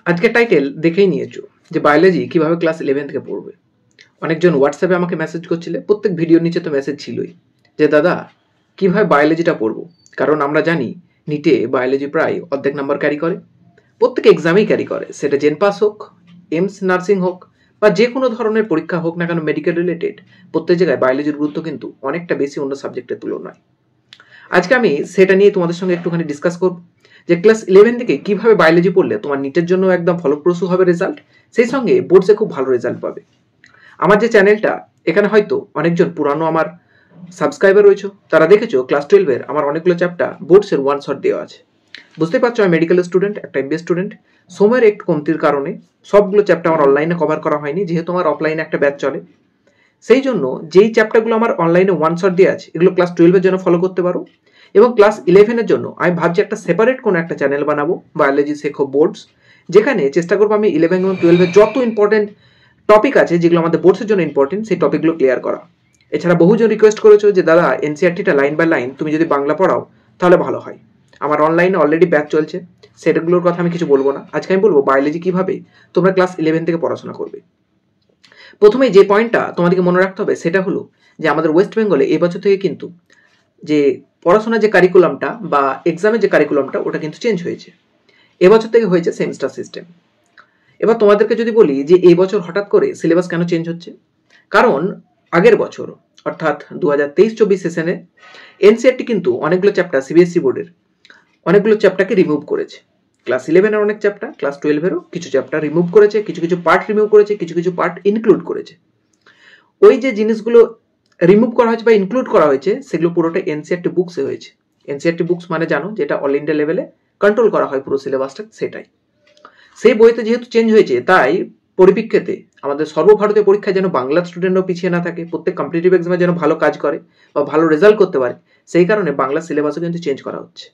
আজকে টাইটেল দেখেই নিয়েছো যে বায়োলজি কিভাবে ক্লাস 11 থেকে পড়বে। অনেকজন হোয়াটসঅ্যাপে আমাকে মেসেজ করছিলে, প্রত্যেক ভিডিওর নিচে তো মেসেজ ছিলই যে দাদা কিভাবে বায়োলজিটা পড়বো, কারণ আমরা জানি নিটে বায়োলজি প্রায় অর্ধেক নাম্বার ক্যারি করে, প্রত্যেক এক্সামেই ক্যারি করে, সেটা জেন পাস হোক, এমস নার্সিং হোক বা যে কোনো ধরনের পরীক্ষা হোক না কেন, মেডিকেল রিলেটেড প্রত্যেক জায়গায় বায়োলজির গুরুত্ব কিন্তু অনেকটা বেশি অন্য সাবজেক্টের তুলনায়। আজকে আমি সেটা নিয়ে তোমাদের সঙ্গে একটুখানি ডিসকাস করব যে ক্লাস 11 থেকে কিভাবে বায়োলজি পড়লে তোমার নিটের জন্য একদম ফলপ্রসূ হবে রেজাল্ট, সেই সঙ্গে বোর্ডসে খুব ভালো রেজাল্ট পাবে। আমার যে চ্যানেলটা, এখানে হয়তো অনেকজন পুরানো আমার সাবস্ক্রাইবার রয়েছে, তারা দেখেছো ক্লাস 12-এর আমার অনেকগুলো চ্যাপ্টার বোর্ডসের ওয়ান শট দেওয়া আছে। বুঝতে পারছো আমি মেডিকেল স্টুডেন্ট, একটা এমবিএ স্টুডেন্ট। সময়ের একটু কমতির কারণে সবগুলো চ্যাপ্টার আমার অনলাইনে কভার করা হয়নি, যেহেতু আমার অফলাইনে একটা ব্যাচ চলে। সেই জন্য যেই চ্যাপ্টারগুলো আমার অনলাইনে ওয়ান শট দেওয়া আছে, এগুলো ক্লাস 12-এর জন্য ফলো করতে পারো। এবং ক্লাস 11-এর জন্য আমি ভাবছি একটা সেপারেট কোনো একটা চ্যানেল বানাবো, বায়োলজি শেখো বোর্ডস, যেখানে চেষ্টা করবো আমি 11 এবং 12-এর যত ইম্পর্টেন্ট টপিক আছে যেগুলো আমাদের বোর্ডসের জন্য ইম্পর্টেন্ট, সেই টপিকগুলো ক্লিয়ার করা। এছাড়া বহুজন রিকোয়েস্ট করেছো যে দাদা এনসিআরটিটা লাইন বাই লাইন তুমি যদি বাংলা পড়াও তাহলে ভালো হয়। আমার অনলাইনে অলরেডি ব্যাচ চলছে, সেটাগুলোর কথা আমি কিছু বলবো না। আজকে আমি বলবো বায়োলজি কিভাবে তোমরা ক্লাস 11 থেকে পড়াশোনা করবে। প্রথমে যে পয়েন্টটা তোমাদেরকে মনে রাখতে হবে সেটা হলো যে আমাদের ওয়েস্ট বেঙ্গলে এবছর থেকে কিন্তু যে পড়াশোনার যে কারিকুলামটা বা এক্সামের যে কারিকুলামটা, ওটা কিন্তু চেঞ্জ হয়েছে। এবছর থেকে হয়েছে সেমিস্টার সিস্টেম। এবার তোমাদেরকে যদি বলি যে এই বছর হঠাৎ করে সিলেবাস কেন চেঞ্জ হচ্ছে, কারণ আগের বছর অর্থাৎ 2023-24 সেশনে এনসিআরটি কিন্তু অনেকগুলো চ্যাপ্টার সিবিএসসি বোর্ডের অনেকগুলো চ্যাপ্টারকে রিমুভ করেছে। ক্লাস 11-এর অনেক চ্যাপ্টার, ক্লাস 12-এরও কিছু চ্যাপ্টার রিমুভ করেছে, কিছু কিছু পার্ট রিমুভ করেছে, কিছু কিছু পার্ট ইনক্লুড করেছে। ওই যে জিনিসগুলো রিমুভ করা হয়েছে বা ইনক্লুড করা হয়েছে, সেগুলো পুরোটা এনসিআরটি বুকসে হয়েছে। এনসিআরটি বুকস মানে জানো, যেটা অল ইন্ডিয়া লেভেলে কন্ট্রোল করা হয় পুরো সিলেবাসটা, সেটাই। সেই বইতে যেহেতু চেঞ্জ হয়েছে, তাই পরিপ্রেক্ষিতে আমাদের সর্বভারতীয় পরীক্ষায় যেন বাংলার স্টুডেন্টরাও পিছিয়ে না থাকে, প্রত্যেক কম্পিটিটিভ এক্সামে যেন ভালো কাজ করে বা ভালো রেজাল্ট করতে পারে, সেই কারণে বাংলা সিলেবাসও কিন্তু চেঞ্জ করা হচ্ছে।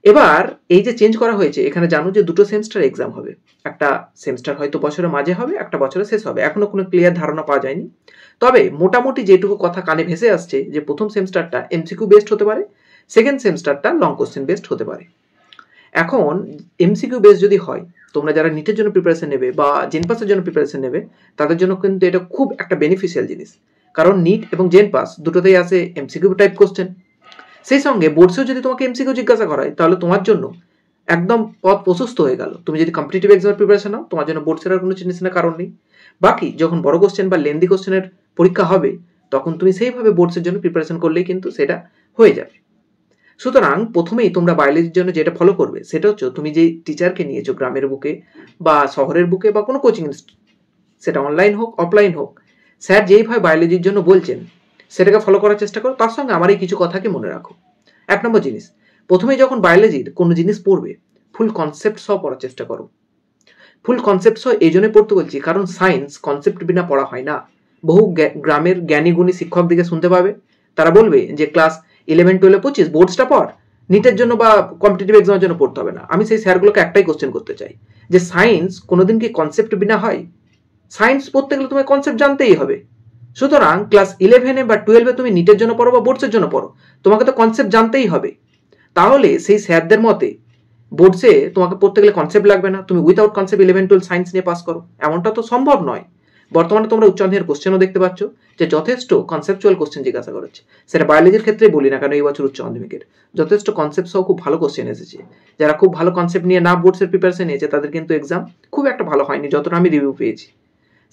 এবার এই যে চেঞ্জ করা হয়েছে, এখানে জানো যে দুটো সেমিস্টার এক্সাম হবে। একটা সেমিস্টার হয়তো বছরের মাঝে হবে, একটা বছরের শেষ হবে, এখনো কোনো ক্লিয়ার ধারণা পাওয়া যায়নি। তবে মোটামুটি যেটুকু কথা কানে ভেসে আসছে যে প্রথম সেমিস্টারটা এমসিকিউ বেসড হতে পারে, সেকেন্ড সেমিস্টারটা লং কোশ্চেন বেসড হতে পারে। এখন এমসিকিউ বেস যদি হয়, তোমরা যারা নিটের জন্য প্রিপারেশন নেবে বা জেন পাসের জন্য প্রিপারেশন নেবে, তাদের জন্য কিন্তু এটা খুব একটা বেনিফিশিয়াল জিনিস, কারণ নিট এবং জেন পাস দুটোতেই আছে এমসিকিউ টাইপ কোশ্চেন। সেই সঙ্গে বোর্ডসেও যদি তোমাকে এমসিকিউ জিজ্ঞাসা করা হয়, তাহলে তোমার জন্য একদম পথ প্রশস্ত হয়ে গেল। তুমি যদি কম্পিটিটিভ এক্সামের প্রিপারেশন নাও, তোমার জন্য বোর্ডসের আর কোনো চিন্তার কারণ নেই। বাকি যখন বড় কোশ্চেন বা লেন্দি কোশ্চেনের পরীক্ষা হবে, তখন তুমি সেইভাবে বোর্ডসের জন্য প্রিপারেশন করলেই কিন্তু সেটা হয়ে যাবে। সুতরাং প্রথমেই তোমরা বায়োলজির জন্য যেটা ফলো করবে সেটা হচ্ছে, তুমি যে টিচারকে নিয়েছো গ্রামের বুকে বা শহরের বুকে বা কোনো কোচিং ইনস্টিটিউট, সেটা অনলাইন হোক অফলাইন হোক, স্যার যেইভাবে বায়োলজির জন্য বলছেন সেটাকে ফলো করার চেষ্টা করো। তার সঙ্গে আমার এই কিছু কথাকে মনে রাখো। এক নম্বর জিনিস, প্রথমে যখন বায়োলজির কোনো জিনিস পড়বে, ফুল কনসেপ্ট সহ পড়ার চেষ্টা করো। ফুল কনসেপ্ট সহ এই জন্য পড়তে বলছি, কারণ সায়েন্স কনসেপ্ট বিনা পড়া হয় না। বহু গ্রামের জ্ঞানী গুণী শিক্ষক দিকে শুনতে পাবে, তারা বলবে যে ক্লাস 11, 12, 25 বোর্ডসটা পড়, নিটের জন্য বা কম্পিটিটিভ এক্সামের জন্য পড়তে হবে না। আমি সেই স্যারগুলোকে একটাই কোশ্চেন করতে চাই যে সায়েন্স কোনোদিন কি কনসেপ্ট বিনা হয়? সায়েন্স পড়তে গেলে তোমার কনসেপ্ট জানতেই হবে। সুতরাং ক্লাস 11 বা 12 তুমি নিটের জন্য পড়ো বা বোর্ডসের জন্য পড়ো, তোমাকে তো কনসেপ্ট জানতেই হবে। তাহলে সেই স্যারদের মতে বোর্ডসে তোমাকে পড়তে গেলে কনসেপ্ট লাগবে না, তুমি উইথাউট কনসেপ্ট 11, 12 সায়েন্স নিয়ে পাস করো, এমনটা তো সম্ভব নয়। বর্তমানে তোমরা উচ্চ মাধ্যমিকের কোশ্চেনও দেখতে পাচ্ছ যে যথেষ্ট কনসেপচুয়াল কোশ্চেন জিজ্ঞাসা করেছে। সেটা বায়োলজির ক্ষেত্রে বলি না কেন, এই বছর উচ্চ মাধ্যমিকের যথেষ্ট কনসেপ্ট সহ খুব ভালো কোশ্চেন এসেছে। যারা খুব ভালো কনসেপ্ট নিয়ে না বোর্ডসের প্রিপারেশন নিয়েছে, তাদের কিন্তু এক্সাম খুব একটা ভালো হয়নি, যতটা আমি রিভিউ পেয়েছি।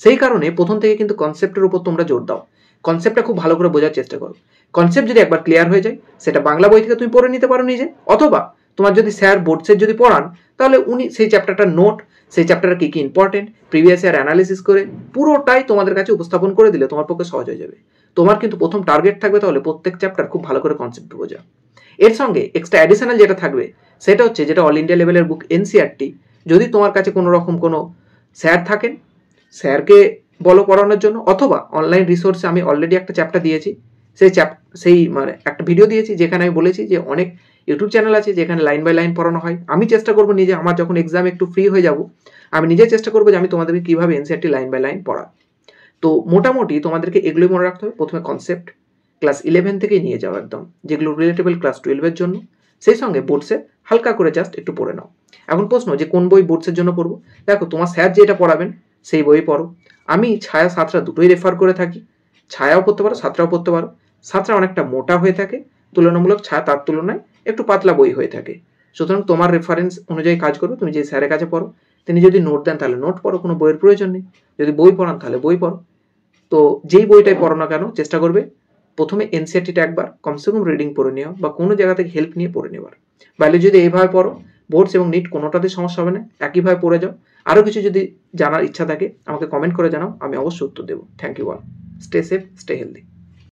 সেই কারণে প্রথম থেকে কিন্তু কনসেপ্টের উপর তোমরা জোর দাও, কনসেপ্টটা খুব ভালো করে বোঝার চেষ্টা করো। কনসেপ্ট যদি একবার ক্লিয়ার হয়ে যায়, সেটা বাংলা বই থেকে তুমি পড়ে নিতে পারো নিজে, অথবা তোমার যদি স্যার বোর্ডসের যদি পড়ান, তাহলে উনি সেই চ্যাপ্টারটার নোট, সেই চ্যাপ্টারটা কি কি ইম্পর্টেন্ট প্রিভিয়াস ইয়ার অ্যানালিসিস করে পুরোটাই তোমাদের কাছে উপস্থাপন করে দিলে তোমার পক্ষে সহজ হয়ে যাবে। তোমার কিন্তু প্রথম টার্গেট থাকবে তাহলে প্রত্যেক চ্যাপ্টার খুব ভালো করে কনসেপ্ট বোঝা। এর সঙ্গে এক্সট্রা অ্যাডিশনাল যেটা থাকবে সেটা হচ্ছে, যেটা অল ইন্ডিয়া লেভেলের বুক এনসিআরটি, যদি তোমার কাছে কোনো রকম কোনো স্যার থাকেন, স্যারকে বলো পড়ানোর জন্য, অথবা অনলাইন রিসোর্সে আমি অলরেডি একটা চ্যাপ্টার দিয়েছি, সেই মানে একটা ভিডিও দিয়েছি যেখানে আমি বলেছি যে অনেক ইউটিউব চ্যানেল আছে যেখানে লাইন বাই লাইন পড়ানো হয়। আমি চেষ্টা করবো নিজে, আমার যখন এক্সাম একটু ফ্রি হয়ে যাব, আমি নিজে চেষ্টা করবো যে আমি তোমাদেরকে কীভাবে এনসিআরটি লাইন বাই লাইন পড়া। তো মোটামুটি তোমাদেরকে এগুলোই মনে রাখতে হবে। প্রথমে কনসেপ্ট ক্লাস 11 থেকেই নিয়ে যাও একদম, যেগুলো রিলেটেবল ক্লাস 12-এর জন্য, সেই সঙ্গে বোর্ডসে হালকা করে জাস্ট একটু পড়ে নাও। এখন প্রশ্ন যে কোন বই বোর্ডসের জন্য পড়বো? দেখো তোমার স্যার যেটা পড়াবেন সেই বই পড়ো। আমি ছায়া সাঁতরা দুটোই রেফার করে থাকি, ছায়াও পড়তে পারো সাঁতরাও পড়তে পারো। সাঁতরা অনেকটা মোটা হয়ে থাকে তুলনামূলক, ছায়া তার তুলনায় একটু পাতলা বই হয়ে থাকে। সুতরাং তোমার রেফারেন্স অনুযায়ী কাজ করো, তুমি যে স্যারের কাছে পড়ো তিনি যদি নোট দেন তাহলে নোট পড়ো, কোনো বইয়ের প্রয়োজন নেই। যদি বই পড়ান তাহলে বই পড়ো। তো যেই বইটাই পড়ো না কেন চেষ্টা করবে প্রথমে এনসিইআরটিটা একবার কমসে কম রিডিং পড়ে নেওয়া বা কোনো জায়গা থেকে হেল্প নিয়ে পড়ে নেওয়ার। বাইরে যদি এইভাবে পড়ো বোর্ডস এবং নিট কোনোটাতে সমস্যা হবে না, একইভাবে পড়ে যাও। আরও কিছু যদি জানার ইচ্ছা থাকে আমাকে কমেন্ট করে জানাও, আমি অবশ্যই উত্তর দেবো। Thank you all, stay safe, stay healthy.